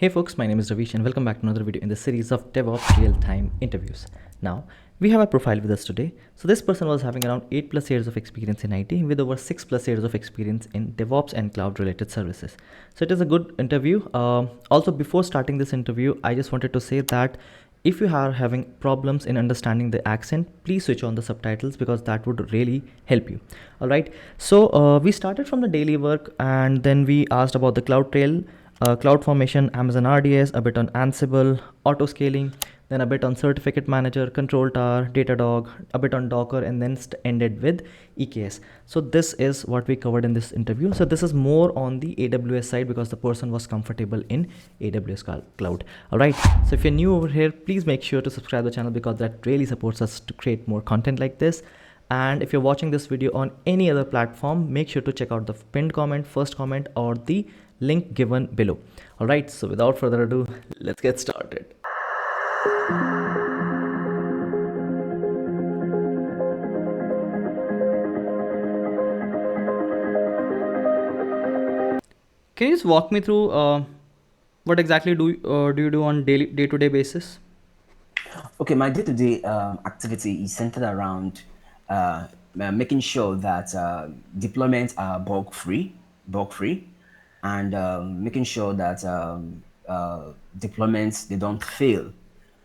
Hey folks, my name is Ravish and welcome back to another video in the series of DevOps real-time interviews. Now, we have a profile with us today. So this person was having around 8 plus years of experience in IT with over 6 plus years of experience in DevOps and cloud related services. So it is a good interview. Also, before starting this interview, I just wanted to say that if you are having problems in understanding the accent, please switch on the subtitles because that would really help you. All right. So we started from the daily work and then we asked about the CloudTrail, CloudFormation, Amazon RDS, a bit on Ansible, auto scaling, then a bit on Certificate Manager, Control Tower, Datadog, a bit on Docker, and then ended with EKS. So this is what we covered in this interview. So this is more on the AWS side because the person was comfortable in AWS cloud. All right. So if you're new over here, please make sure to subscribe to the channel because that really supports us to create more content like this. And if you're watching this video on any other platform, make sure to check out the pinned comment, first comment, or the link given below. All right, so without further ado, let's get started. Can you just walk me through what exactly do you do on day-to-day basis? Okay, my day-to-day activity is centered around making sure that deployments are bug-free, and making sure that deployments they don't fail.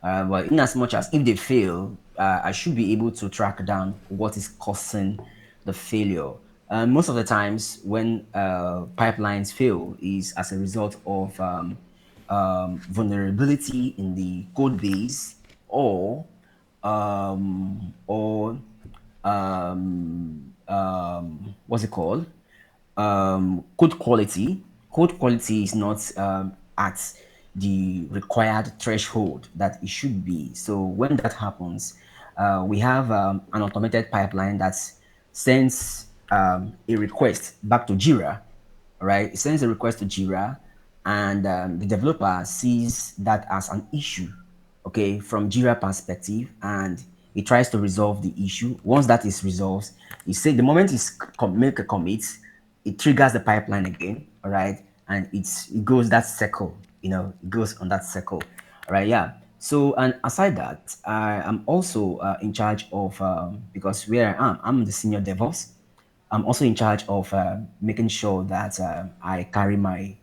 Well, in as much as if they fail, I should be able to track down what is causing the failure. Most of the times, when pipelines fail, is as a result of vulnerability in the code base or um, or what's it called? Code quality. Code quality is not at the required threshold that it should be. So when that happens, we have an automated pipeline that sends a request back to Jira, right? It sends a request to Jira, and the developer sees that as an issue, okay, from Jira perspective, and he tries to resolve the issue. Once that is resolved, he say the moment he make a commit, it triggers the pipeline again, all right, and it goes that circle, it goes on that circle, all right, yeah. So, and aside that, I am also in charge of because where I'm the senior DevOps. I'm also in charge of making sure that I carry my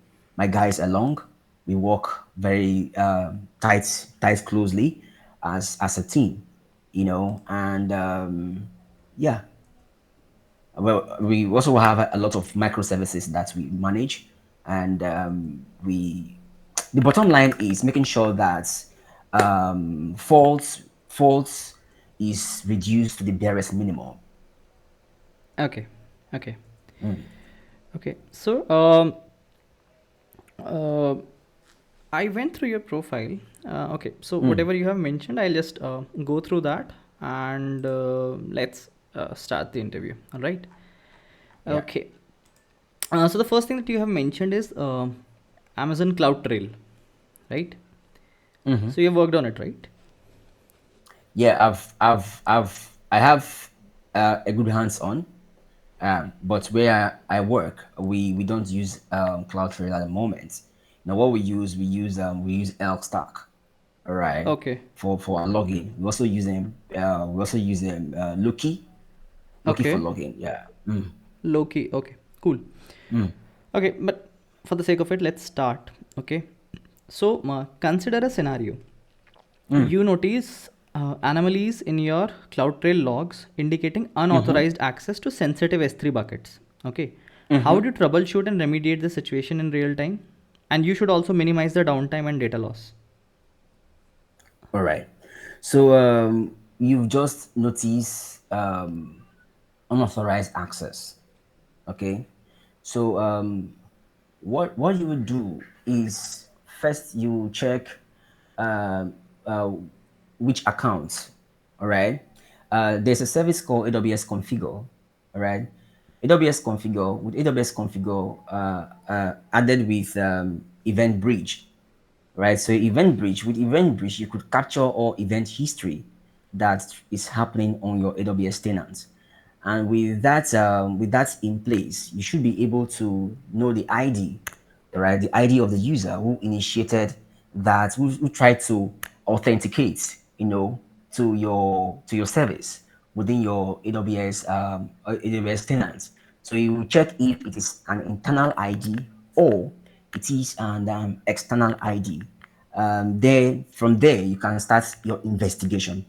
guys along. We work very tight closely as a team, and yeah. Well, we also have a lot of microservices that we manage, and the bottom line is making sure that faults is reduced to the barest minimum. Okay, okay, Mm. okay. So uh, I went through your profile. Okay, so Mm. whatever you have mentioned, I'll just go through that and let's start the interview. All right. Yeah. Okay. So the first thing that you have mentioned is Amazon CloudTrail, right? Hmm. So you have worked on it, right? Yeah, I have a good hands on, but where I work, we don't use CloudTrail at the moment. Now, what we use Elk Stack, all right, Okay. for our login. We also use Loki for Okay. login. Yeah. Mm. Low key. Okay. Cool. Mm. Okay, but for the sake of it, let's start. Okay. So consider a scenario. Mm. You notice anomalies in your CloudTrail logs indicating Mm-hmm. unauthorized access to sensitive S3 buckets. Okay. How Mm-hmm. do you troubleshoot and remediate the situation in real time? And you should also minimize the downtime and data loss. All right. So you've just noticed unauthorized access. Okay. So what you would do is first you check uh, uh, which accounts. All right. There's a service called AWS Configure. All right. AWS Configure added with Event Bridge, right? So with Event Bridge, you could capture all event history that is happening on your AWS tenant. And with that in place, you should be able to know the ID right? The ID of the user who initiated that, who tried to authenticate, to your service within your AWS tenant. So you will check if it is an internal ID or it is an external ID. Then from there you can start your investigation.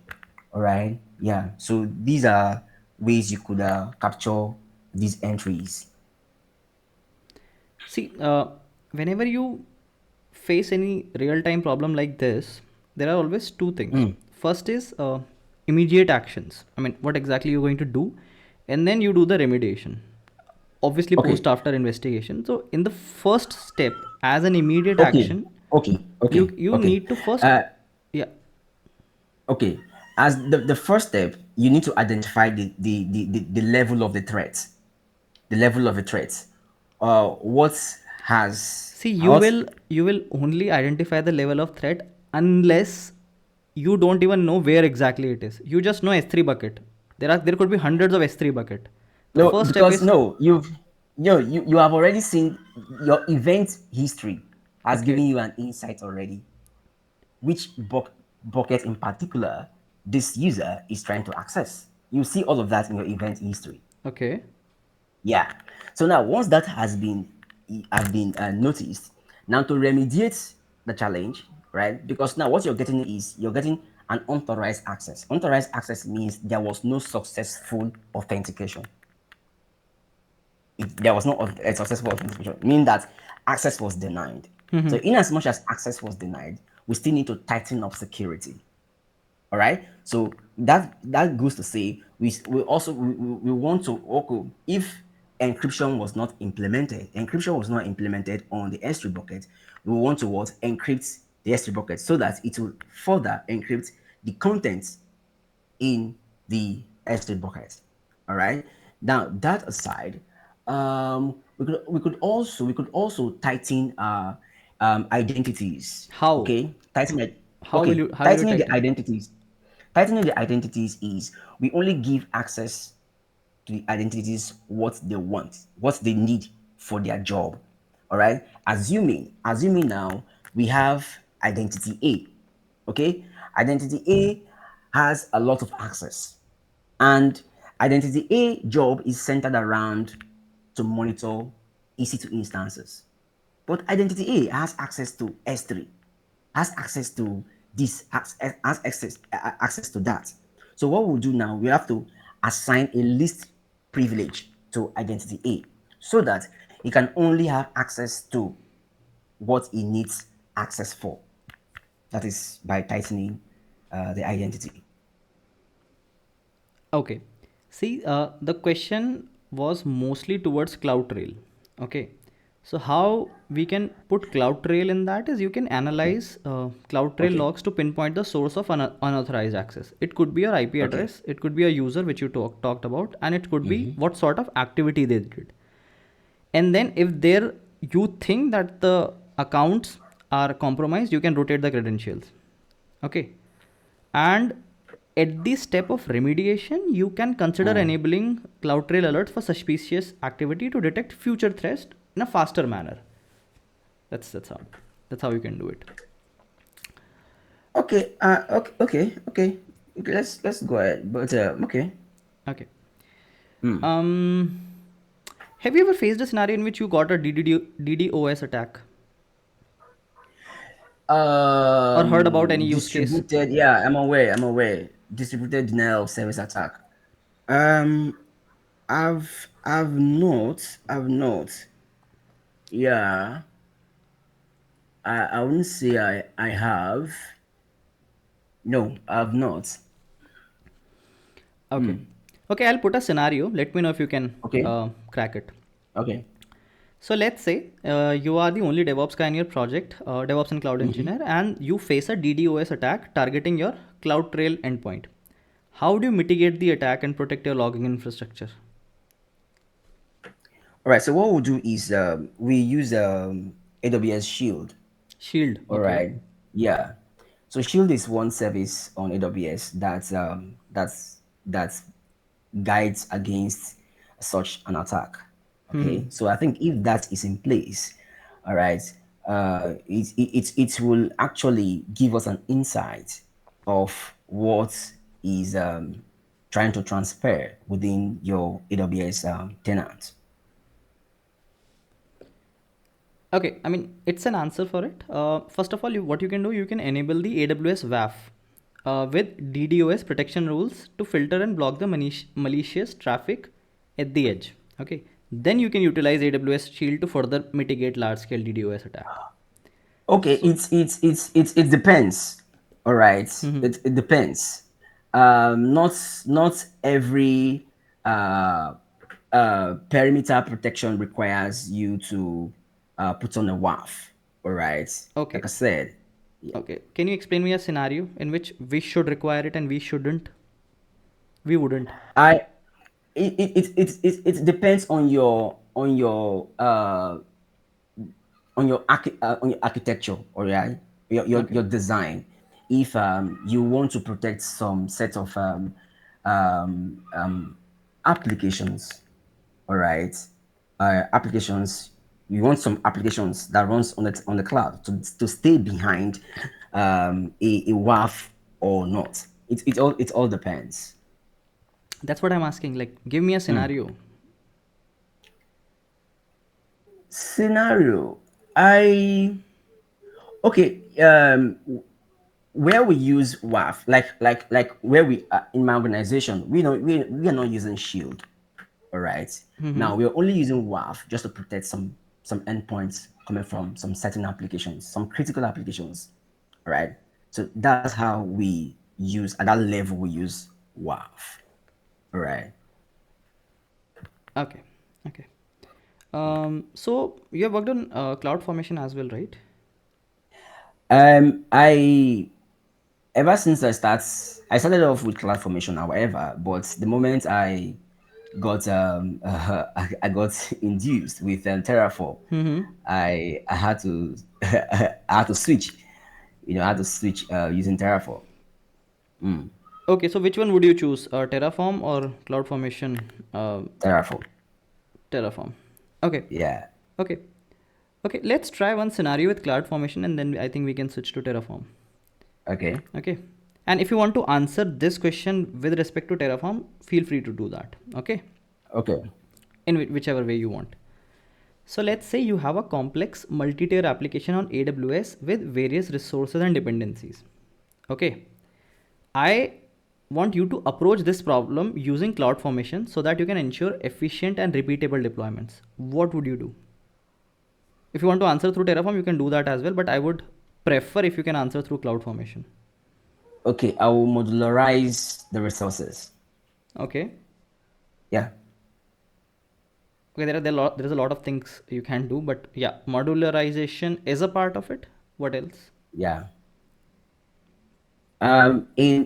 All right. Yeah. So these are ways you could capture these entries. See, whenever you face any real-time problem like this, there are always two things. First is immediate actions. I mean, what exactly you're going to do, and then you do the remediation. Obviously, Okay. post after investigation. So, in the first step, as an immediate Okay. action, Okay. you Okay. you Okay. need to first, Uh, yeah, okay. As the first step, you need to identify the level of the threat. The level of the threat. What has see, you what? will you will only identify the level of threat unless you don't even know where exactly it is. You just know S3 bucket. There could be hundreds of S3 bucket. The No, first step because is no, you have already seen your event history has okay, given you an insight already. Which bucket in particular this user is trying to access. You see all of that in your event history. okay, Yeah. So now once that has been noticed, now to remediate the challenge, right? Because now what you're getting is you're getting an unauthorized access. Unauthorized access means there was no successful authentication. There was not a successful authentication, meaning that access was denied. So in as much as access was denied, we still need to tighten up security. All right. So that goes to say we also we want to, okay, if encryption was not implemented on the S3 bucket, we want to what, encrypt the S3 bucket so that it will further encrypt the contents in the S3 bucket. All right. Now that aside, we could also tighten identities. how Okay, how will you tightening the tighten? identities. Tightening the identities is we only give access to the identities what they want, what they need for their job. All right. Assuming now we have identity A. Okay. Identity A has a lot of access, and identity A job is centered around to monitor EC2 instances. But identity A has access to S3, has access to this, has access to that. So what we'll do now, we have to assign a least privilege to identity A so that he can only have access to what he needs access for. That is by tightening the identity. Okay. See, the question was mostly towards CloudTrail. Okay. So how we can put CloudTrail in that is you can Okay. analyze CloudTrail Okay. logs to pinpoint the source of unauthorized access. It could be your IP Okay. address, it could be a user which you talked about, and it could be what sort of activity they did. And then if there you think that the accounts are compromised, you can rotate the credentials. Okay. And at the step of remediation, you can consider enabling CloudTrail alerts for suspicious activity to detect future threats in a faster manner. That's how you can do it. Okay. Okay. Let's go ahead. But okay. Okay. Um, have you ever faced a scenario in which you got a DDoS attack or heard about any use case? Distributed. Yeah, I'm aware. I'm aware. Distributed denial of service attack. Um, I've not. Yeah, I wouldn't say I have. No, I've not. Okay. Okay, I'll put a scenario. Let me know if you can Okay. crack it. Okay. So let's say you are the only DevOps guy in your project, DevOps and cloud engineer, and you face a DDoS attack targeting your CloudTrail endpoint. How do you mitigate the attack and protect your logging infrastructure? All right. So what we'll do is we use AWS Shield. Shield. All Okay. right. Yeah. So Shield is one service on AWS that's guides against such an attack. Okay. So I think if that is in place, All right. It will actually give us an insight of what is trying to transfer within your AWS tenant. Okay, I mean, it's an answer for it. First of all, what you can do, you can enable the AWS WAF with DDoS protection rules to filter and block the malicious traffic at the edge. Okay, then you can utilize AWS Shield to further mitigate large scale DDoS attack. Okay, So, it depends. All right, mhm. it depends. Not every perimeter protection requires you to put on a WAF. All right, like Okay, I said, yeah. okay. Can you explain me a scenario in which we should require it and we shouldn't? We wouldn't. I it depends on your architecture, all right, Okay. your design. If you want to protect some set of um, um, applications, all right, applications, you want some applications that runs on the cloud to stay behind a WAF or not. It all depends. That's what I'm asking. Like, give me a scenario. Scenario. I Okay, where we use WAF, like where we in my organization, we are not using Shield. All right. Now we are only using WAF just to protect some endpoints coming from some certain applications, some critical applications. All right. So that's how we use at that level we use WAF. All right. Okay. Okay. So you have worked on cloud formation as well, right? I ever since I started off with cloud formation, however, but the moment got I got induced with Terraform, I had to I had to switch. I had to switch using Terraform. Okay, so which one would you choose, Terraform or cloud formation? Terraform. Terraform. Okay. Yeah. Okay. Okay. Let's try one scenario with cloud formation, and then I think we can switch to Terraform. Okay. Okay. And if you want to answer this question with respect to Terraform, feel free to do that. Okay. Okay. In whichever way you want. So let's say you have a complex multi-tier application on AWS with various resources and dependencies. Okay. I want you to approach this problem using CloudFormation so that you can ensure efficient and repeatable deployments. What would you do? If you want to answer through Terraform, you can do that as well, but I would prefer if you can answer through CloudFormation. Okay. I will modularize the resources. Okay. Yeah. Okay, there is a lot of things you can do, but yeah, modularization is a part of it. What else? Yeah. In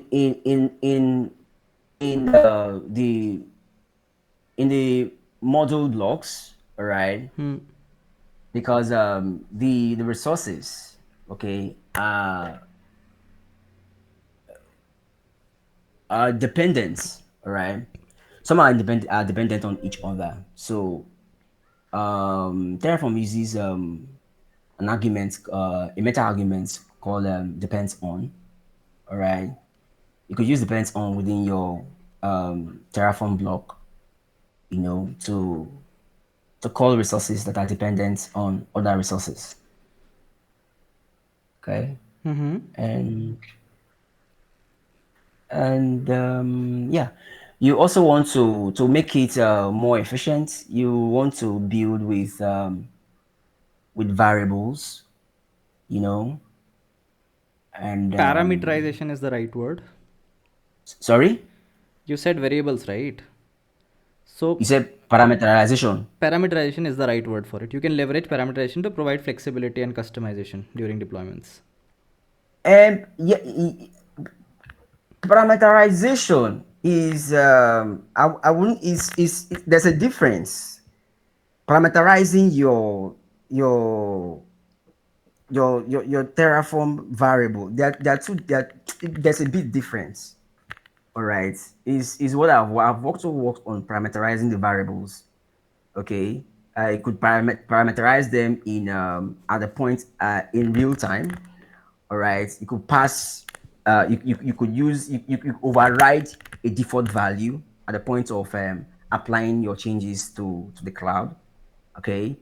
the module blocks, all right, because the resources, okay, are dependent, all right. Some are dependent on each other. So Terraform uses an argument, a meta argument called depends on, all right. You could use depends on within your Terraform block, to call resources that are dependent on other resources. Okay. And yeah, you also want to make it more efficient. You want to build with variables, you know, and Parameterization is the right word. sorry, You said variables, right? you So said parameterization. parameterization is the right word for it. You can leverage parameterization to provide flexibility and customization during deployments. And yeah, parameterization is I wouldn't is there's a difference. Parameterizing your your Terraform variable. There are two that there's a big difference. All right, is what I've also worked on parameterizing the variables. Okay, You could parameterize them in at the point in real time. All right, you could pass. You could use you override a default value at the point of applying your changes to the cloud. Okay,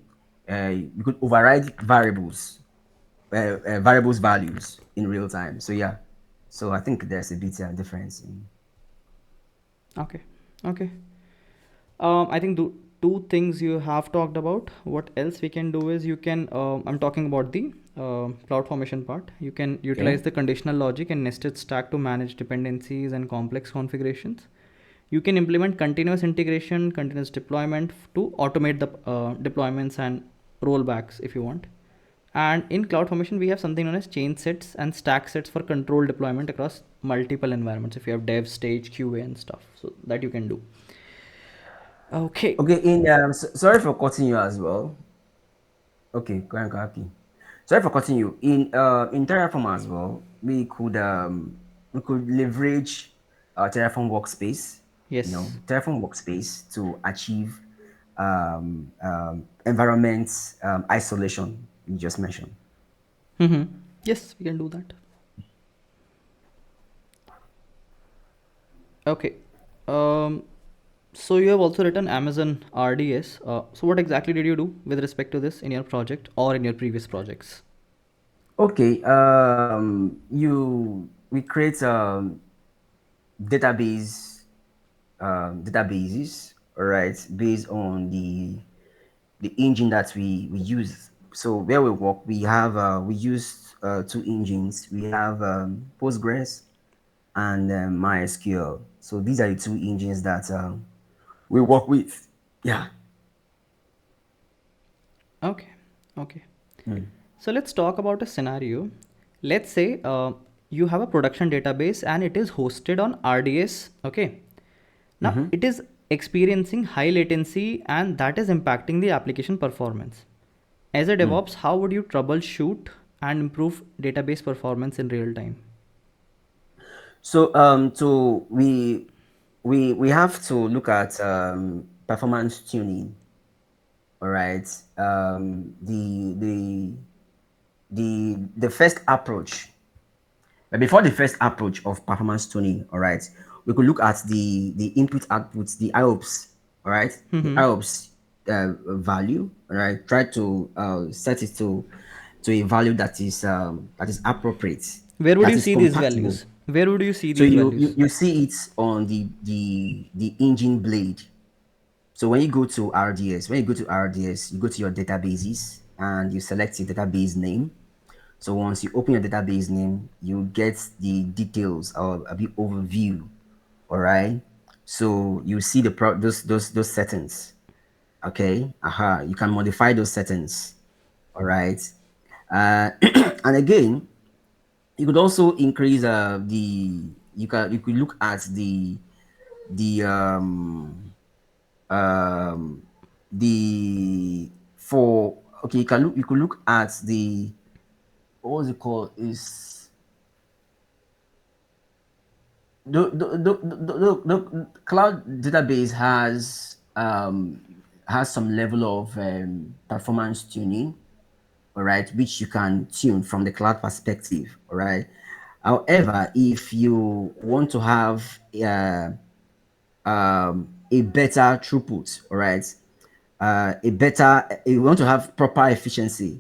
you could override variables values in real time. So yeah, so I think there's a bit difference. Okay. Okay. I think two things you have talked about. What else we can do is you can, I'm talking about the cloud formation part. You can Okay. utilize the conditional logic and nested stack to manage dependencies and complex configurations. You can implement continuous integration, continuous deployment to automate the deployments and rollbacks if you want. And in CloudFormation, we have something known as chain sets and stack sets for controlled deployment across multiple environments. If you have dev, stage, QA, and stuff, so that you can do. Okay. Okay. Sorry for cutting you as well. Okay, go ahead, happy. Sorry for cutting you. In Terraform as well, we could leverage Terraform workspace, Yes. Terraform workspace to achieve environment isolation you just mentioned. Mm-hmm. Yes, we can do that. Okay. Um, so you have also written Amazon RDS. So what exactly did you do with respect to this in your project or in your previous projects? Okay, you we create database databases, all right, based on the engine that we use. So where we work, we use two engines. We have Postgres and MySQL. So these are the two engines that we work with. Yeah. Okay. Okay. Mm. So let's talk about a scenario. Let's say you have a production database and it is hosted on RDS. Okay. Now Mm-hmm. it is experiencing high latency and that is impacting the application performance. As a Mm. DevOps, how would you troubleshoot and improve database performance in real time? So we have to look at performance tuning. All right. The first approach. But before the first approach of performance tuning, all right, we could look at the input outputs, the IOPS, all right, the Mm-hmm. IOPS value, all right. Try to set it to a value that is appropriate, Where would that you is see these compatible. values? Where would you see So these values? you see it on the engine blade. So when you go to RDS, you go to your databases and you select your database name. So once you open your database name, you get the details or a bit overview. All right. So you see those settings. Okay. Aha. You can modify those settings. All right. Uh, and again, you could also increase you could look at the um the for okay you could look at the what was it called is the cloud database has some level of performance tuning, all right, which you can tune from the cloud perspective, all right. However, if you want to have a better throughput, all right, you want to have proper efficiency,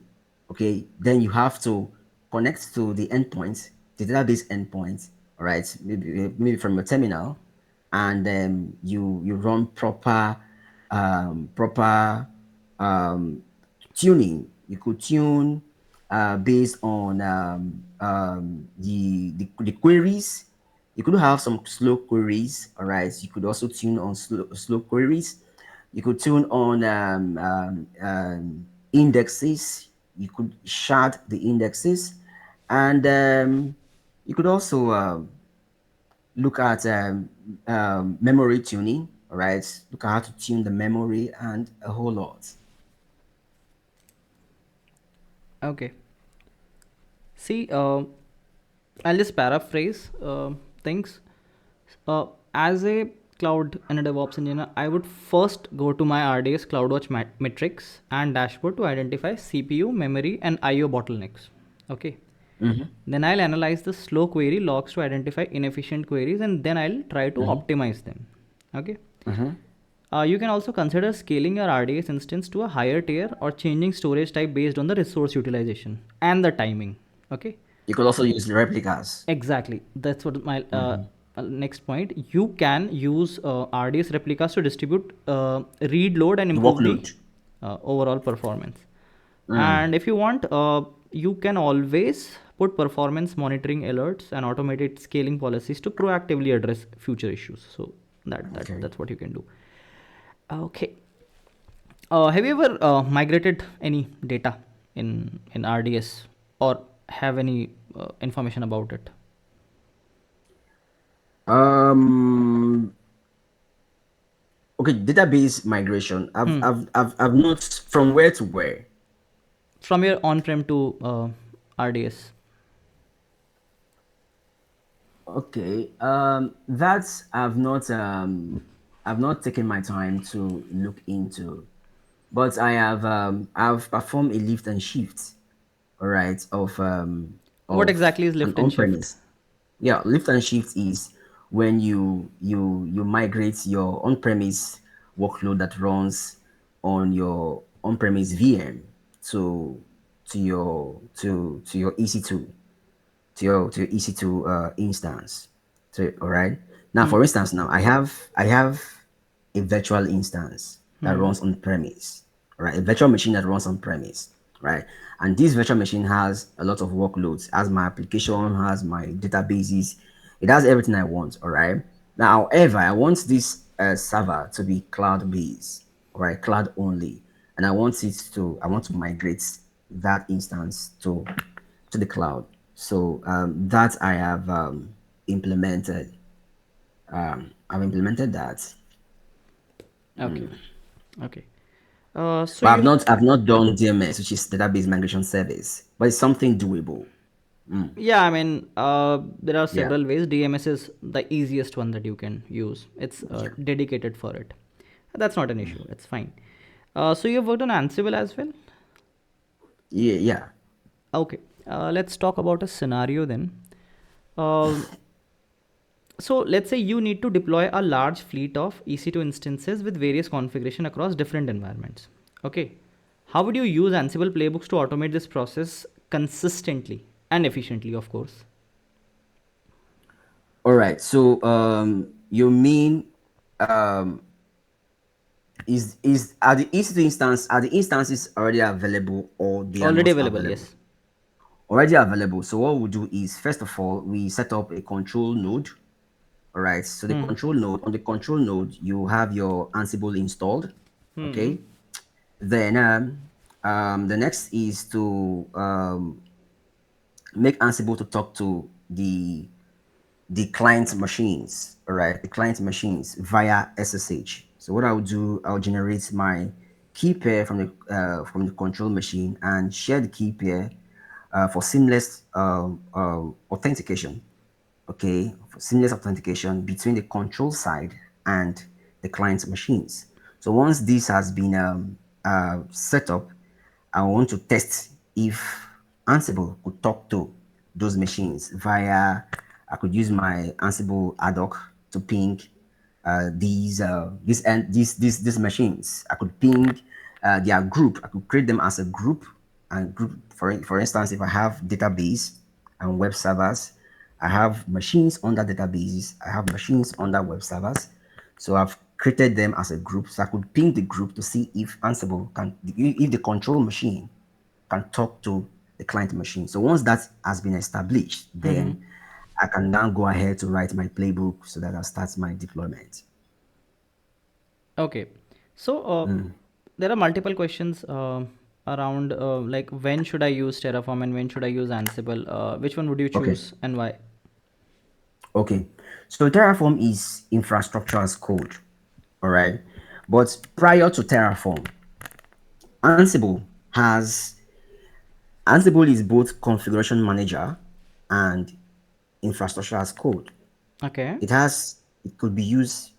okay, then you have to connect to the endpoint, the database endpoint, all right, maybe from your terminal, and then you run proper tuning. You could tune based on the queries. You could have some slow queries, all right. You could also tune on slow queries. You could tune on indexes. You could shard the indexes, and you could also look at memory tuning. All right, look at how to tune the memory and a whole lot. Okay. See, I'll just paraphrase things. As a cloud and a DevOps engineer, I would first go to my RDS CloudWatch metrics and dashboard to identify CPU, memory, and IO bottlenecks. Okay. Then I'll analyze the slow query logs to identify inefficient queries, and then I'll try to optimize them. Okay. You can also consider scaling your RDS instance to a higher tier or changing storage type based on the resource utilization and the timing. Okay. You could also use replicas. Exactly. That's what my next point. You can use RDS replicas to distribute read load and The improve the workload. overall performance. And if you want, you can always put performance monitoring alerts and automated scaling policies to proactively address future issues. So Okay. that's what you can do. Okay. Have you ever migrated any data in RDS or have any information about it? Um. Okay. Database migration. I've not from where to where. From your on-prem to RDS. Okay. That's I've not taken my time to look into, but I've performed a lift and shift, all right, What of exactly is an lift and shift? on-premise. Yeah, lift and shift is when you migrate your on-premise workload that runs on your on-premise VM to to your EC2 to your EC2 instance. So all right. Now, for instance, now I have a virtual instance that runs on premise, right? A virtual machine that runs on premise, right? And this virtual machine has a lot of workloads, has my application, has my databases, it has everything I want, all right? Now, however, I want this server to be cloud based, all right, cloud only, and I want to migrate that instance to the cloud. So that I have implemented. I've implemented that, Okay. Okay. So but you I've not done DMS, which is database migration service, but it's something doable. Yeah, I mean, there are Yeah, several ways. DMS is the easiest one that you can use. It's yeah, dedicated for it. That's not an issue. It's fine. So you've worked on Ansible as well? yeah, yeah. Okay. Let's talk about a scenario then. Um so let's say you need to deploy a large fleet of EC2 instances with various configuration across different environments. Okay. How would you use Ansible playbooks to automate this process consistently and efficiently, of course? All right. So you mean is are the EC2 instance are the instances already available or they are Already not available, available? yes. Already available. So what we do is first of all we set up a control node. All right. So the control node on the control node you have your Ansible installed. Okay. Then the next is to make Ansible to talk to the client machines, all right, the client machines via SSH. So what I'll do, I'll generate my key pair from the control machine and share the key pair for seamless authentication. Okay, for seamless authentication between the control side and the client machines. So once this has been set up, I want to test if Ansible could talk to those machines via, I could use my Ansible ad hoc to ping these machines. I could ping their group. I could create them as a group and group. For instance, if I have database and web servers, I have machines under databases. I have machines under web servers. So I've created them as a group. So I could ping the group to see if Ansible can, if the control machine can talk to the client machine. So once that has been established, then I can now go ahead to write my playbook so that I'll start my deployment. Okay. So there are multiple questions around like when should I use Terraform and when should I use Ansible? Which one would you Okay. choose and why? Okay. So Terraform is infrastructure as code. All right. But prior to Terraform, Ansible has Ansible is both configuration manager and infrastructure as code. Okay. It could be used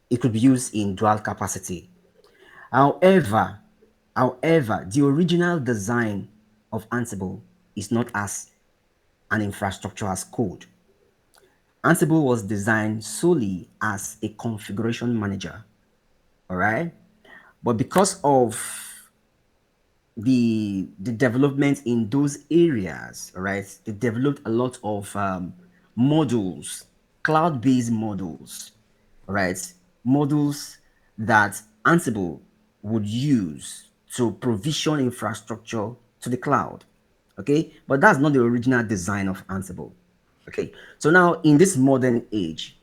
it could be used in dual capacity. However, the original design of Ansible is not as an infrastructure as code. Ansible was designed solely as a configuration manager, all right? But because of the development in those areas, all right, they developed a lot of modules, cloud-based modules, all right, modules that Ansible would use to provision infrastructure to the cloud. Okay, but that's not the original design of Ansible. Okay, so now in this modern age,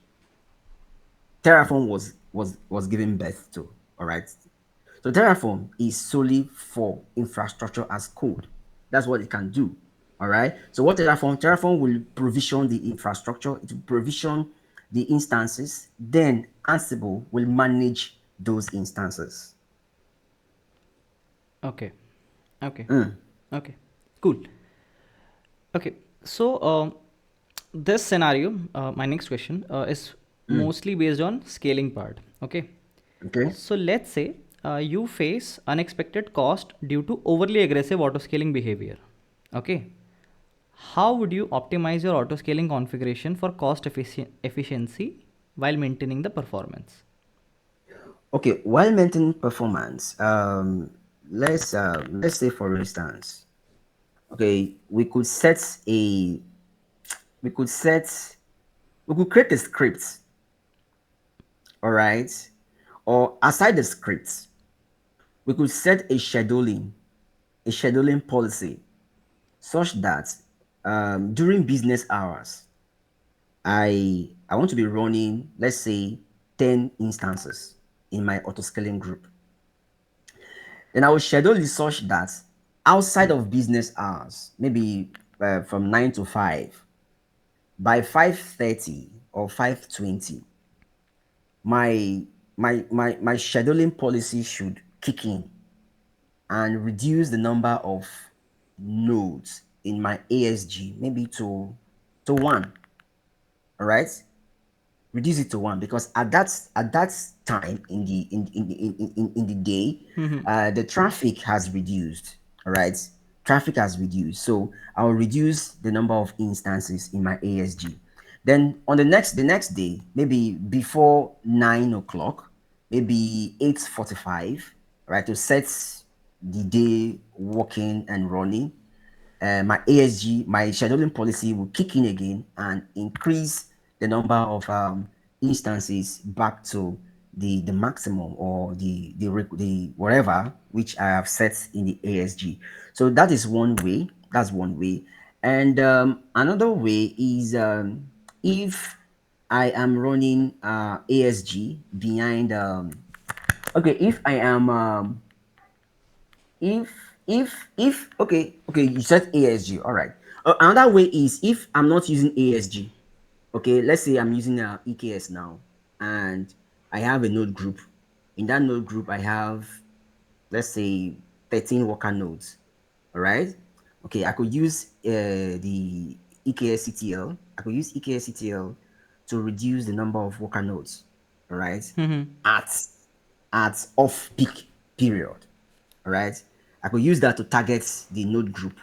Terraform was given birth to. All right. So Terraform is solely for infrastructure as code. That's what it can do. All right. So what Terraform will provision the infrastructure, it will provision the instances, then Ansible will manage those instances. Okay. Okay. Okay. Cool. Okay. So, this scenario, my next question is mostly based on scaling part. Okay. Okay. So let's say you face unexpected cost due to overly aggressive autoscaling behavior. Okay. How would you optimize your autoscaling configuration for efficiency while maintaining the performance? Okay. While maintaining performance, let's say for instance, okay, we could set we could create a script, all right, or aside the script, we could set a scheduling policy such that during business hours, I want to be running, let's say, 10 instances in my autoscaling group. Then I will schedule it such that outside of business hours, maybe from 9 to 5, by 5:30 or 5:20, my scheduling policy should kick in and reduce the number of nodes in my ASG maybe to one. All right, reduce it to one because at that time in the day, the traffic has reduced. All right, traffic has reduced, so I'll reduce the number of instances in my ASG. Then on the next day, maybe before 9 o'clock, maybe 8:45, right, to set the day working and running, my ASG, my scheduling policy will kick in again and increase the number of instances back to the maximum or the whatever which I have set in the ASG. So that is one way. That's one way. And another way is if I am running ASG behind. Okay, if I am if okay, you said ASG, all right. Another way is if I'm not using ASG. Okay, let's say I'm using EKS now, and I have a node group. In that node group, I have, let's say, 13 worker nodes. All right. Okay, I could use the EKS CTL. I could use EKS CTL to reduce the number of worker nodes. All right, at off peak period. All right, I could use that to target the node group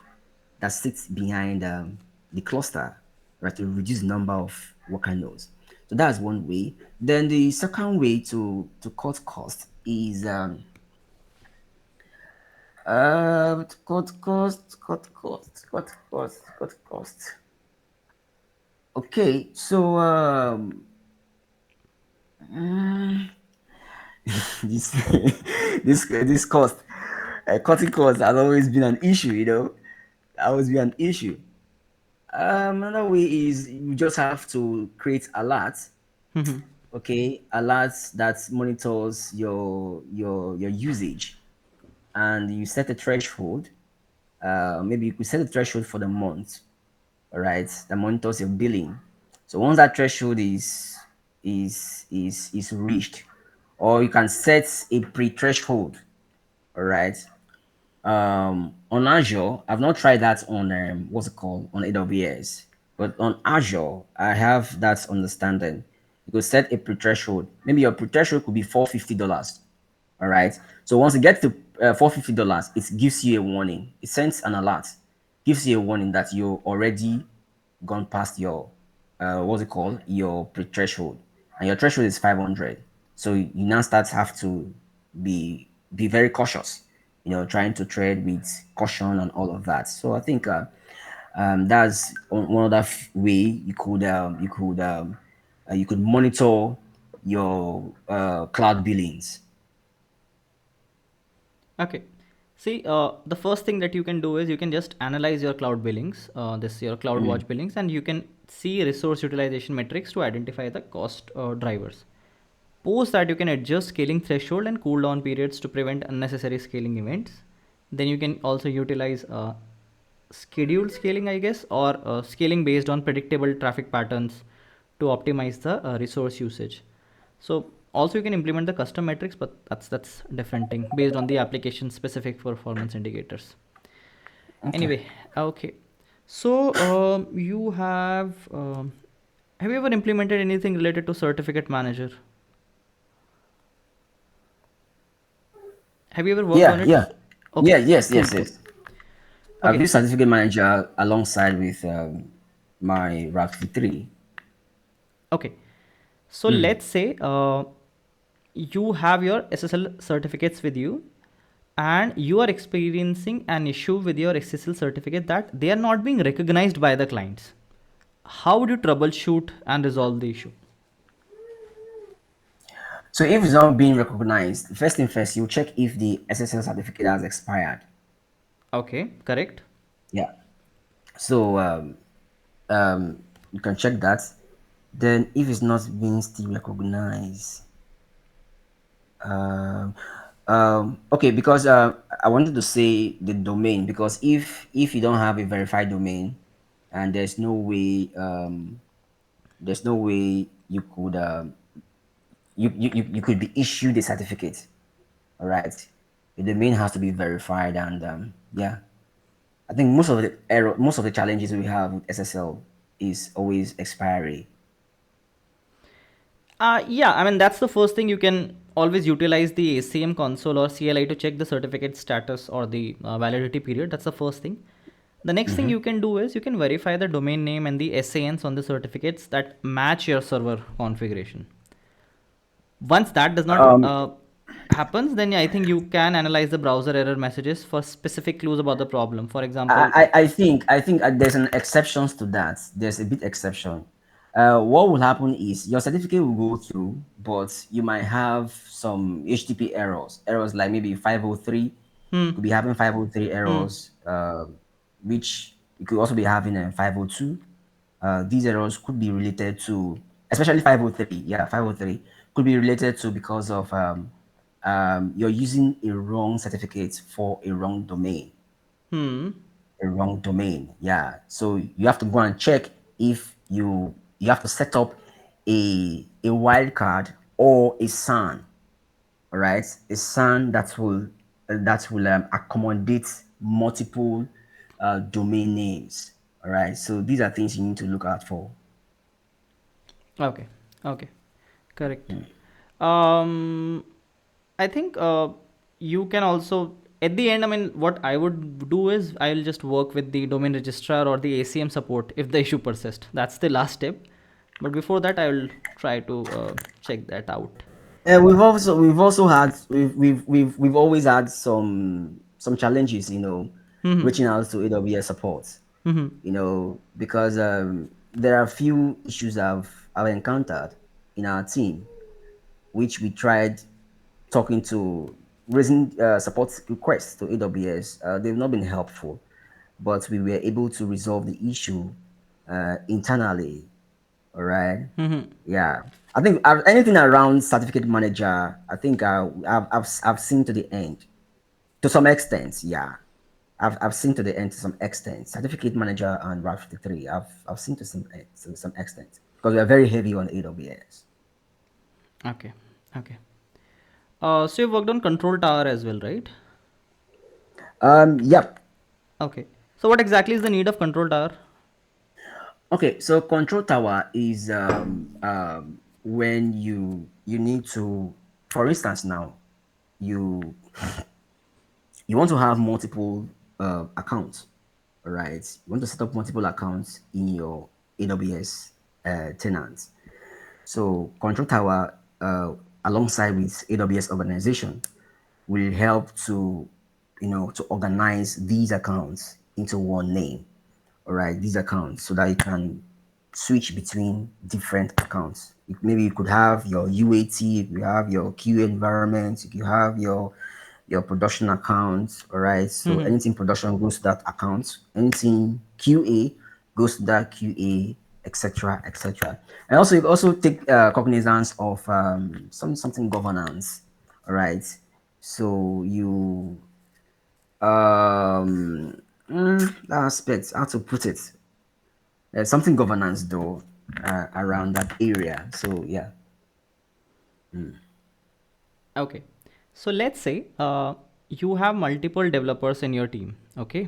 that sits behind the cluster, right, to reduce the number of worker nodes. So that's one way. Then the second way to cut cost is to cut cost. Okay, so this this cost, cutting costs has always been an issue. Always been an issue. Another way is you just have to create alerts. Okay, alerts that monitors your usage, and you set a threshold. Maybe you could set a threshold for the month. All right, that monitors your billing. So once that threshold is reached, or you can set a pre-threshold. All right. On Azure, I've not tried that on what's it called, on AWS, but on Azure, I have that understanding. You could set a pre-threshold. Maybe your pre-threshold could be $450. All right. So once you get to $450, it gives you a warning. It sends an alert, gives you a warning that you're already gone past your what's it called, your pre-threshold, and your threshold is 500. So you now start have to be very cautious, trying to trade with caution and all of that. So I think that's one other way you could monitor your cloud billings. Okay. See, the first thing that you can do is you can just analyze your cloud billings, this your CloudWatch billings, and you can see resource utilization metrics to identify the cost drivers. Post that, you can adjust scaling threshold and cooldown periods to prevent unnecessary scaling events. Then you can also utilize scheduled scaling, I guess, or scaling based on predictable traffic patterns to optimize the resource usage. So also you can implement the custom metrics, but that's different thing based on the application specific performance indicators. Okay. Anyway, okay. So have you ever implemented anything related to certificate manager? Have you ever worked Yeah, on it? yeah, Okay, yeah, yes, cool, yes, cool. yes. I've Okay, used certificate manager alongside with my Route 3. okay. So let's say you have your SSL certificates with you, and you are experiencing an issue with your SSL certificate that they are not being recognized by the clients. How would you troubleshoot and resolve the issue? So if it's not being recognized, first thing first, you check if the SSL certificate has expired. Okay, correct. Yeah. So you can check that. Then if it's not being still recognized, um, okay, because I wanted to say the domain, because if you don't have a verified domain, and there's no way you could be issued a certificate. All right, the domain has to be verified, and yeah, I think most of the challenges we have with SSL is always expiry. Yeah, I mean, that's the first thing. You can always utilize the ACM console or CLI to check the certificate status or the validity period. That's the first thing. The next thing you can do is you can verify the domain name and the SANs on the certificates that match your server configuration. Once that does not Um, happens, then yeah, I think you can analyze the browser error messages for specific clues about the problem. For example, I think there's an exceptions to that. There's a bit exception. What will happen is your certificate will go through, but you might have some HTTP errors. Errors like maybe 503. You could be having 503 errors, which you could also be having a 502. These errors could be related to, especially 503. Yeah, 503 could be related to because of you're using a wrong certificate for a wrong domain. A wrong domain. Yeah. So you have to go and check if you have to set up a wildcard or a SAN. All right, a SAN that will accommodate multiple domain names. All right. So these are things you need to look out for. okay, okay, correct. Um, I think you can also, at the end, I mean, what I would do is I'll just work with the domain registrar or the ACM support if the issue persists. That's the last step. But before that, I will try to check that out. And we've always had some challenges, reaching out to AWS support, because there are a few issues I've encountered in our team, which we tried talking to, raising support requests to AWS. They've not been helpful, but we were able to resolve the issue internally. All right. Yeah. I think anything around certificate manager, I think I've seen to the end to some extent. Yeah. I've seen to the end to some extent. Certificate manager and Route 53, I've seen to some extent, because we are very heavy on AWS. Okay, okay. So you worked on control tower as well, right? Yep. Okay. So what exactly is the need of control tower? Okay, so control tower is when you need to, for instance, now you you want to have multiple accounts, all right? You want to set up multiple accounts in your AWS tenants. So Control Tower, alongside with AWS organization, will help to, to organize these accounts into one name. All right, these accounts, so that you can switch between different accounts. Maybe you could have your UAT, you have your QA environment, you have your production account. All right, so Mm-hmm. anything production goes to that account, anything QA goes to that QA, etc., etc. And also you also take cognizance of something governance. All right, so you the aspect, how to put it, something governance though, around that area. So yeah. Okay. So let's say you have multiple developers in your team, okay?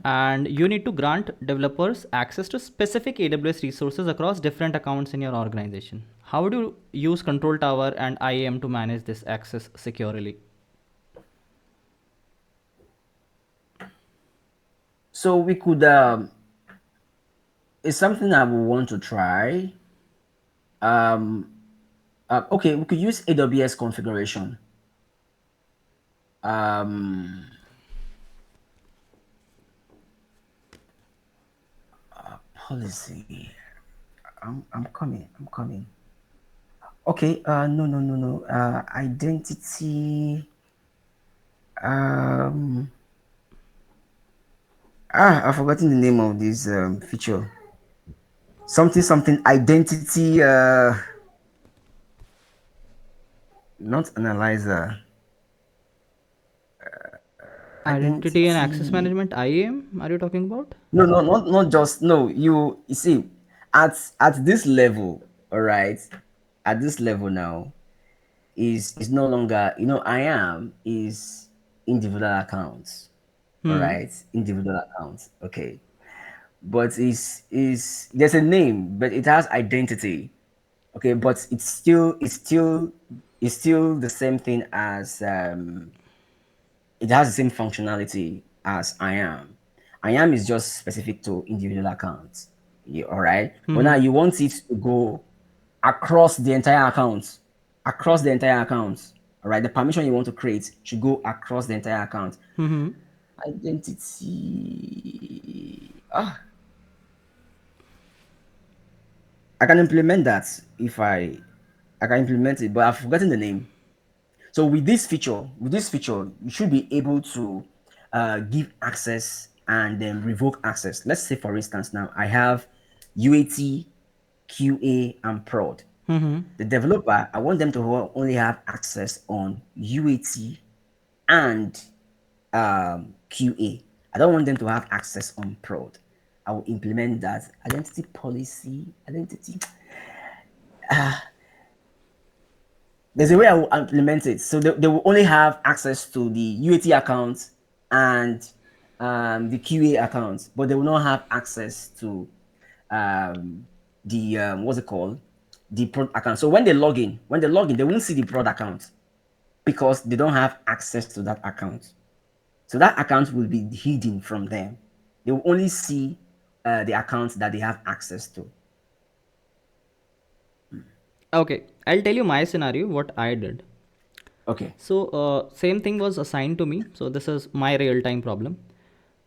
And you need to grant developers access to specific AWS resources across different accounts in your organization. How would you use Control Tower and IAM to manage this access securely? So we could it's something I would want to try. Um, okay, we could use AWS configuration. Um, Policy. I'm coming. I'm coming. Okay. No, no, no, no. Identity. Um. I've forgotten the name of this feature. Something identity. Not analyzer. Identity and access Identity. management, IAM, are you talking about? No, no, not just no. You see, at this level, all right, at this level now, is no longer, I am is individual accounts, all Hmm. right, individual accounts, okay, but is there's a name, but it has identity, okay, but it's still the same thing as it has the same functionality as I am. I am is just specific to individual accounts. Yeah, all right. But now Hmm. you want it to go across the entire account, across the entire account. All right. The permission you want to create should go across the entire account. Hmm. Identity. I can implement that if I can implement it, but I've forgotten the name. So with this feature, you should be able to give access and then revoke access. Let's say, for instance, now I have UAT, QA, and prod. Hmm. The developer, I want them to only have access on UAT and QA. I don't want them to have access on prod. I will implement that identity policy. Identity. There's a way I will implement it. So they will only have access to the UAT account and the QA account, but they will not have access to the what's it called? The prod account. So when they log in, they won't see the prod account because they don't have access to that account. So that account will be hidden from them. They will only see the accounts that they have access to. Okay, I'll tell you my scenario, what I did. Okay. So, same thing was assigned to me. So, this is my real time problem.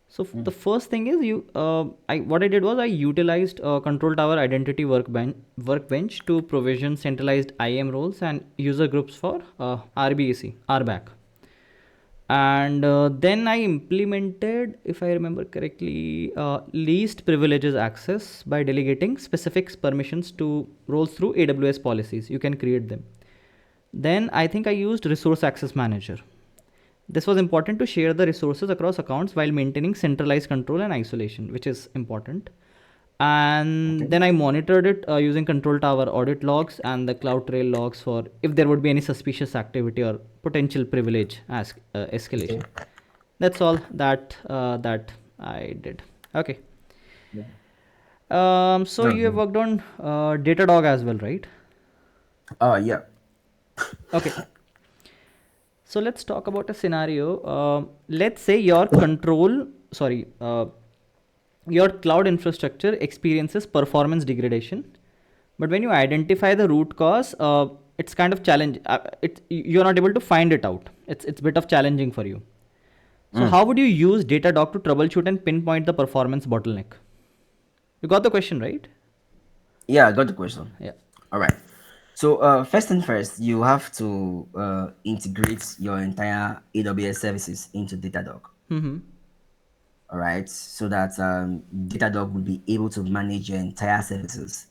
So, the first thing is what I did was I utilized Control Tower Identity Workbench to provision centralized IAM roles and user groups for RBAC, RBAC. And then I implemented, if I remember correctly, least privileges access by delegating specific permissions to roles through AWS policies. You can create them. Then I think I used resource access manager. This was important to share the resources across accounts while maintaining centralized control and isolation, which is important. And Okay. then I monitored it using Control Tower audit logs and the CloudTrail logs for if there would be any suspicious activity or potential privilege Okay. escalation. That's all that I did. Okay. Yeah. So you have Okay. worked on Datadog as well, right? Yeah. Okay. So let's talk about a scenario. Let's say your control, sorry, your cloud infrastructure experiences performance degradation, but when you identify the root cause, it's kind of challenge. You're not able to find it out. It's a bit of challenging for you. So how would you use Datadog to troubleshoot and pinpoint the performance bottleneck? You got the question, right? Yeah, I got the question. Yeah. All right. So first and first, you have to integrate your entire AWS services into Datadog. Mm-hmm. All right, so that Datadog will be able to manage your entire services.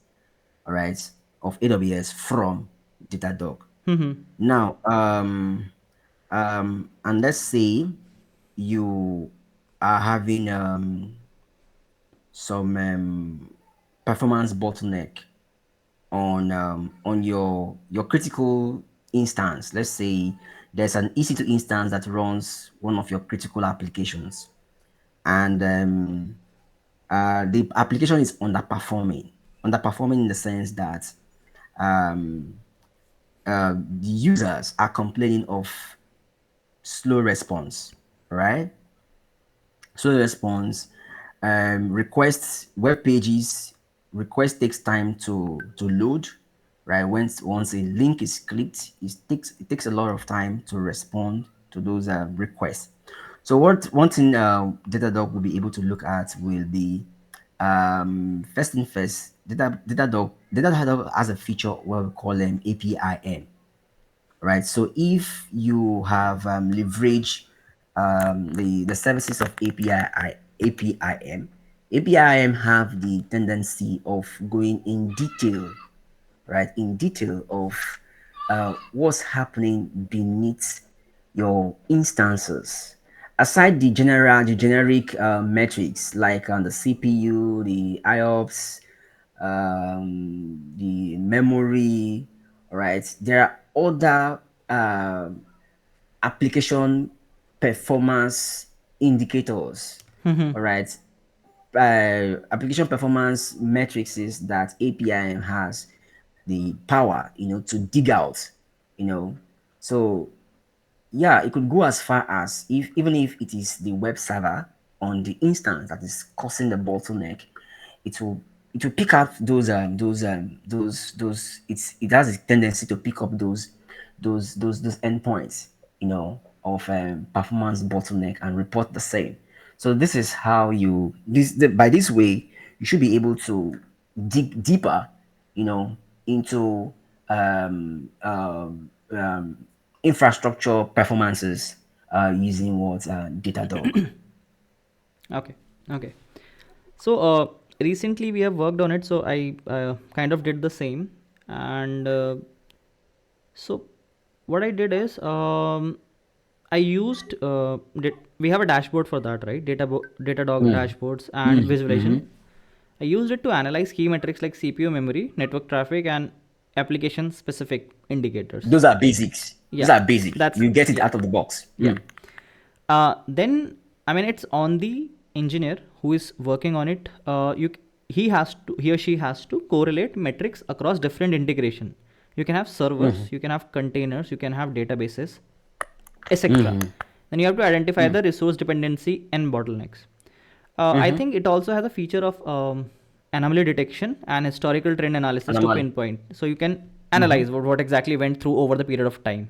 All right, of AWS from Datadog. Mm-hmm. Now, and let's say you are having some performance bottleneck on your critical instance. Let's say there's an EC2 instance that runs one of your critical applications, and the application is underperforming in the sense that um, the users are complaining of slow response, right? Slow response, requests, web pages, request takes time to load, right? Once a link is clicked, it takes a lot of time to respond to those requests. So what one thing Datadog will be able to look at will be first thing first. Datadog has a feature what we call APIM, right? So if you have leveraged the services of APIM, APIM have the tendency of going in detail, right? In detail of what's happening beneath your instances. Aside the generic metrics like on the CPU, the IOPS, the memory, right? There are other application performance indicators, all right? Application performance metrics is that APIM has the power, to dig out, you know. So yeah, it could go as far as if even if it is the web server on the instance that is causing the bottleneck, it will it will pick up those it has a tendency to pick up those endpoints, of performance bottleneck and report the same. So this is how by this way you should be able to dig deeper, into infrastructure performances using what Datadog. Okay. Okay. So recently we have worked on it. So I kind of did the same, and so what I did is I used we have a dashboard for that, right? Datadog dashboards and visualization. I used it to analyze key metrics like CPU memory, network traffic, and application specific indicators. Those are basics. Those Yeah, are basic. that's You get it yeah, out of the box. yeah. Then I mean it's on the engineer who is working on it. He or she has to correlate metrics across different integration. You can have servers, you can have containers, you can have databases, etc. Then you have to identify the resource dependency and bottlenecks. I think it also has a feature of anomaly detection and historical trend analysis to Anomaly. pinpoint. So you can analyze what exactly went through over the period of time,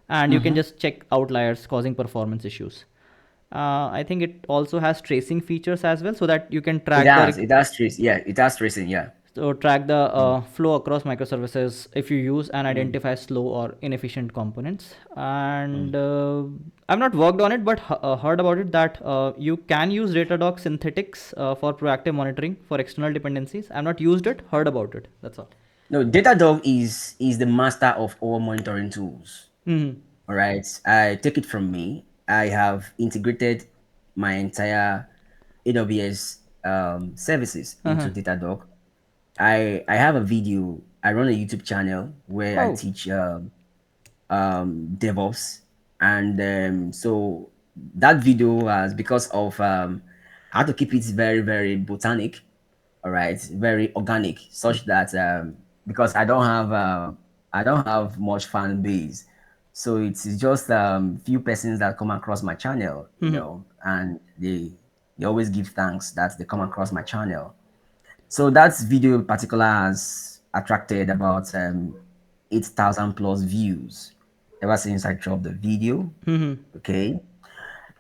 and you can just check outliers causing performance issues. I think it also has tracing features as well, so that you can It track the has. It has trace. Yeah, it has tracing. Yeah. so track the flow across microservices if you use and identify slow or inefficient components. And I've not worked on it, but heard about it that you can use Datadog synthetics for proactive monitoring for external dependencies. I've not used it, heard about it. That's all. No, Datadog is the master of all monitoring tools. Mm-hmm. All right. I take it from me. I have integrated my entire AWS services into Uh-huh. Datadog. I have a video. I run a YouTube channel where I Oh. teach DevOps, and so that video was because of how to keep it very very botanic, all right, very organic, such that because I don't have I don't have much fan base. So it's just few persons that come across my channel, and they always give thanks that they come across my channel. So that video in particular has attracted about 8,000 plus views ever since I dropped the video. Okay.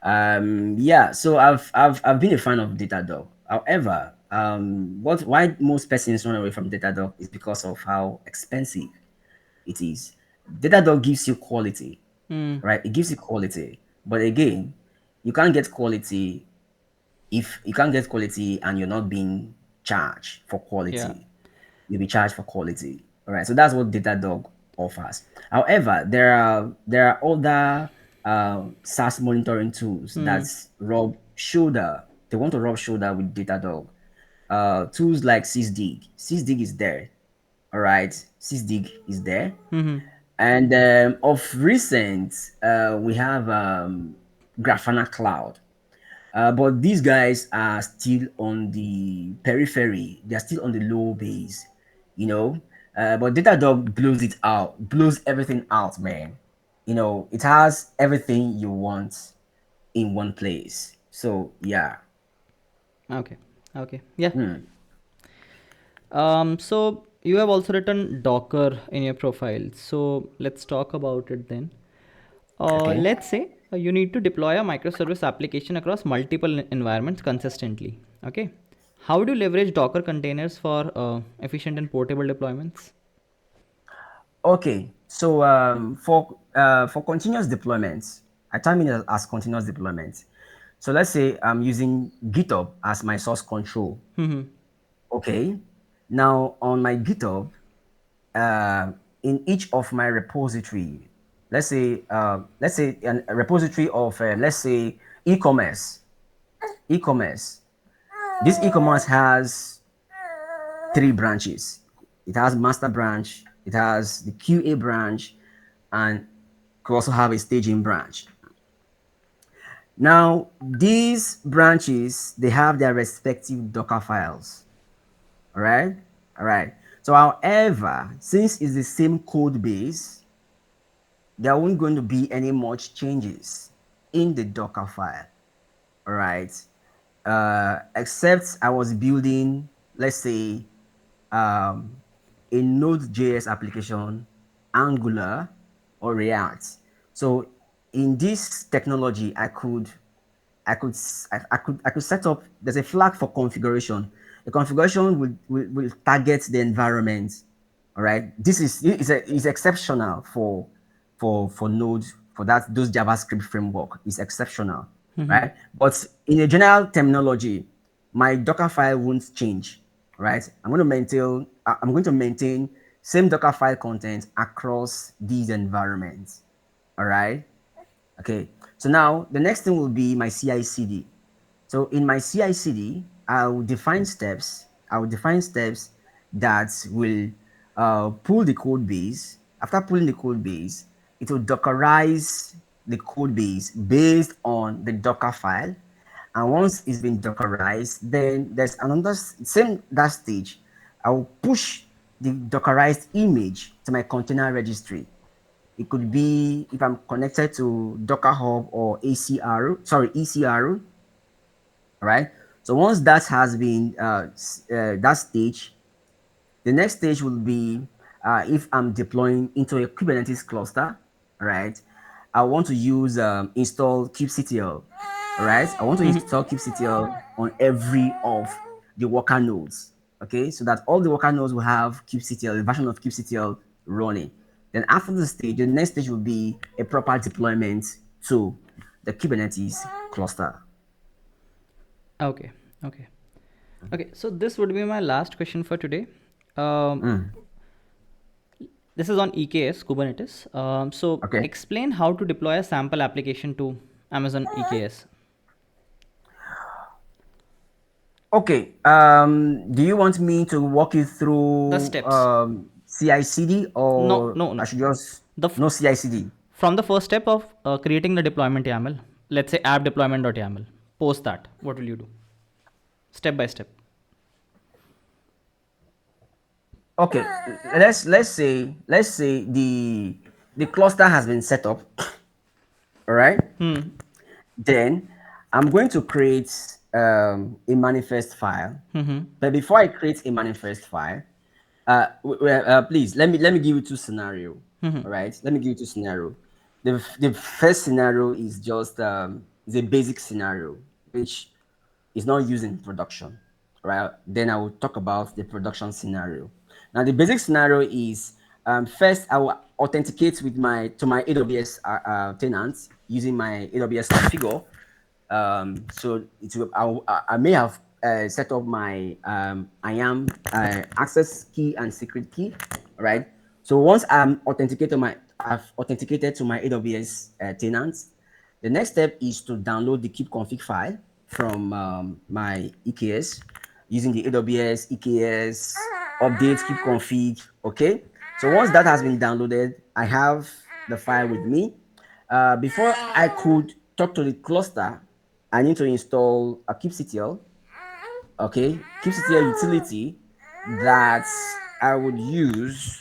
Yeah, so I've been a fan of Datadog. However, why most persons run away from Datadog is because of how expensive it is. Datadog gives you quality, right? It gives you quality, but again, you can't get quality if you can't get quality and you're not being charged for Yeah. quality. You'll be charged for quality. All right. So that's what Datadog offers. However, there are other SaaS monitoring tools that rub shoulder. They want to rub shoulder with Datadog. Tools like Sysdig. Sysdig is there. All right. Sysdig is there. And of recent, we have Grafana Cloud. But these guys are still on the periphery. They're still on the low base, you know. But Datadog blows it out, blows everything out, man. It has everything you want in one place. So yeah. Okay. Okay. Yeah. Hmm. So you have also written Docker in your profile. So let's talk about it then. Okay. Let's say you need to deploy a microservice application across multiple environments consistently. Okay. How do you leverage Docker containers for efficient and portable deployments? Okay. So for continuous deployments, I term it as continuous deployment. So let's say I'm using GitHub as my source control. Okay. Now on my GitHub, uh, in each of my repository, let's say a repository of let's say e-commerce. This e-commerce has three branches. It has master branch, it has the QA branch, and could also have a staging branch. Now, these branches, they have their respective Docker files. All right. All right. So, however, since it's the same code base, there aren't going to be any much changes in the Docker file. All right. Except I was building, let's say, um, a Node.js application, Angular, or React. So in this technology, I could set up. There's a flag for configuration. The configuration will target the environment. All right. This is exceptional for Node, for those JavaScript framework is exceptional, right? But in a general terminology, my Docker file won't change, right? I'm going to maintain same Docker file content across these environments. All right. Okay, so now the next thing will be my CI/CD. So in my CI/CD, I will define steps. I will define steps that will pull the code base. After pulling the code base, it will dockerize the code base based on the Docker file. And once it's been dockerized, then there's another same that stage. I will push the dockerized image to my container registry. It could be if I'm connected to Docker Hub or ECR, right? So once that has been that stage, the next stage will be if I'm deploying into a Kubernetes cluster, right? I want to use install kubectl, right? I want to install kubectl on every of the worker nodes, okay? So that all the worker nodes will have kubectl, a version of kubectl running. Then after the stage, the next stage will be a proper deployment to the Kubernetes cluster. Okay. Okay. Okay. So this would be my last question for today. Um, this is on EKS Kubernetes. So Okay. explain how to deploy a sample application to Amazon EKS. Okay. Do you want me to walk you The through steps. CI/CD, No, or no, I no. should just The no CI/CD? from the first step of creating the deployment YAML, let's say app deployment.yaml. Post that, what will you do? Step by step. Okay, let's say the cluster has been set up, all right? Then I'm going to create a manifest file. But before I create a manifest file, please let me give you two scenario. All right, let me give you two scenario. The first scenario is just is a basic scenario which is not used in production, right? Then I will talk about the production scenario. Now, the basic scenario is first I will authenticate with my to my AWS tenant using my AWS configure. So it will, I may have set up my I am access key and secret key, right? So once I've authenticated to my AWS tenant, the next step is to download the keep config file from my EKS using the AWS EKS update keep config. Okay. So once that has been downloaded, I have the file with me. Before I could talk to the cluster, I need to install a kubectl. Okay, kubectl utility that I would use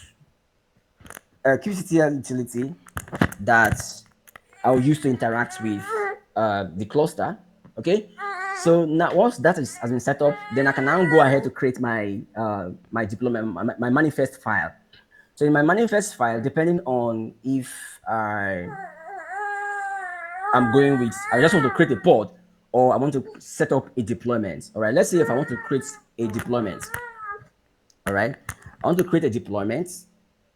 a kubectl utility that I'll use to interact with the cluster. Okay, so now once has been set up, then I can now go ahead to create my deployment, my manifest file. So in my manifest file, depending on if I'm going with, I just want to create a pod or I want to set up a deployment. All right, let's say if I want to create a deployment, all right, I want to create a deployment,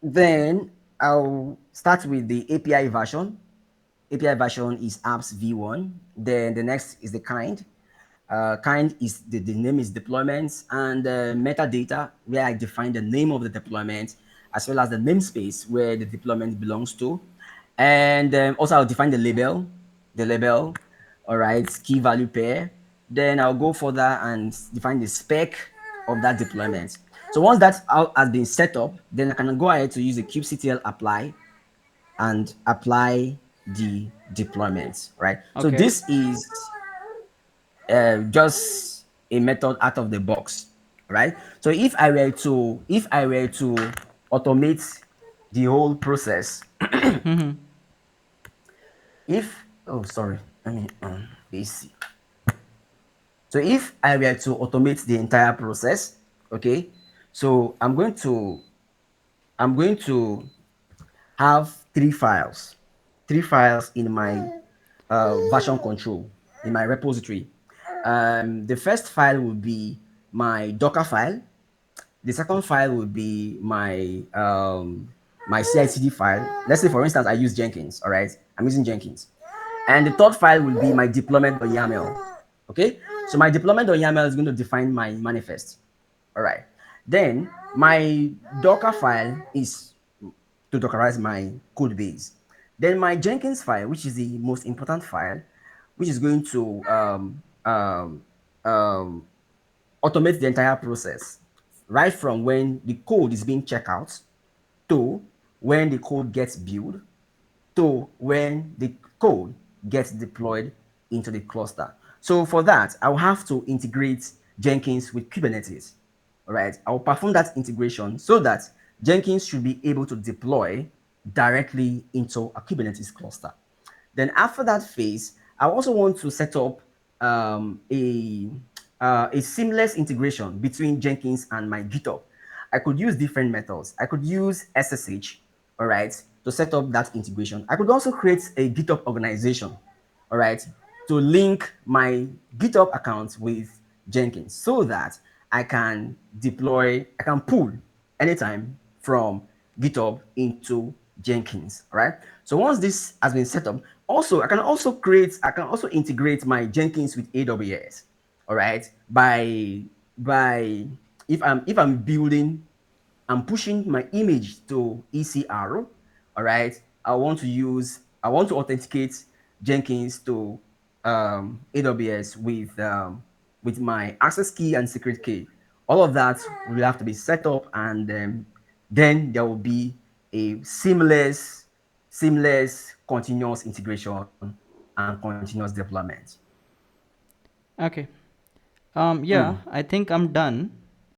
then I'll start with the API version. API version is apps v1. Then the next is the kind. Kind is the name is deployments and metadata where I define the name of the deployment as well as the namespace where the deployment belongs to. And also I'll define the label, all right, key value pair. Then I'll go further and define the spec of that deployment. So once that has been set up, then I can go ahead to use the kubectl apply and apply the deployment, right? So Okay. this is just a method out of the box, right? So if I were to automate the whole process, if oh sorry, let me AC. So if I were to automate the entire process, okay, so I'm going to have three files in my version control in my repository. The first file will be my Docker file. The second file will be my CI/CD file. Let's say, for instance, I use Jenkins. All right, I'm using Jenkins, and the third file will be my deployment.yaml. Okay, so my deployment.yaml is going to define my manifest. All right, then my Docker file is to Dockerize my code base. Then my Jenkins file, which is the most important file, which is going to um, automate the entire process, right from when the code is being checked out to when the code gets built to when the code gets deployed into the cluster. So for that, I'll have to integrate Jenkins with Kubernetes. All right, I'll perform that integration so that Jenkins should be able to deploy directly into a Kubernetes cluster. Then after that phase, I also want to set up um, a a seamless integration between Jenkins and my GitHub. I could use different methods. I could use SSH, all right, to set up that integration. I could also create a GitHub organization, all right, to link my GitHub account with Jenkins so that I can pull anytime from GitHub into Jenkins, all right? So once this has been set up, I can also integrate my Jenkins with AWS, all right? By if I'm building I'm pushing my image to ECR. All right. I want to authenticate Jenkins to AWS with my access key and secret key. All of that will have to be set up, and then there will be a seamless continuous integration and continuous deployment. Okay. Yeah, I think I'm done.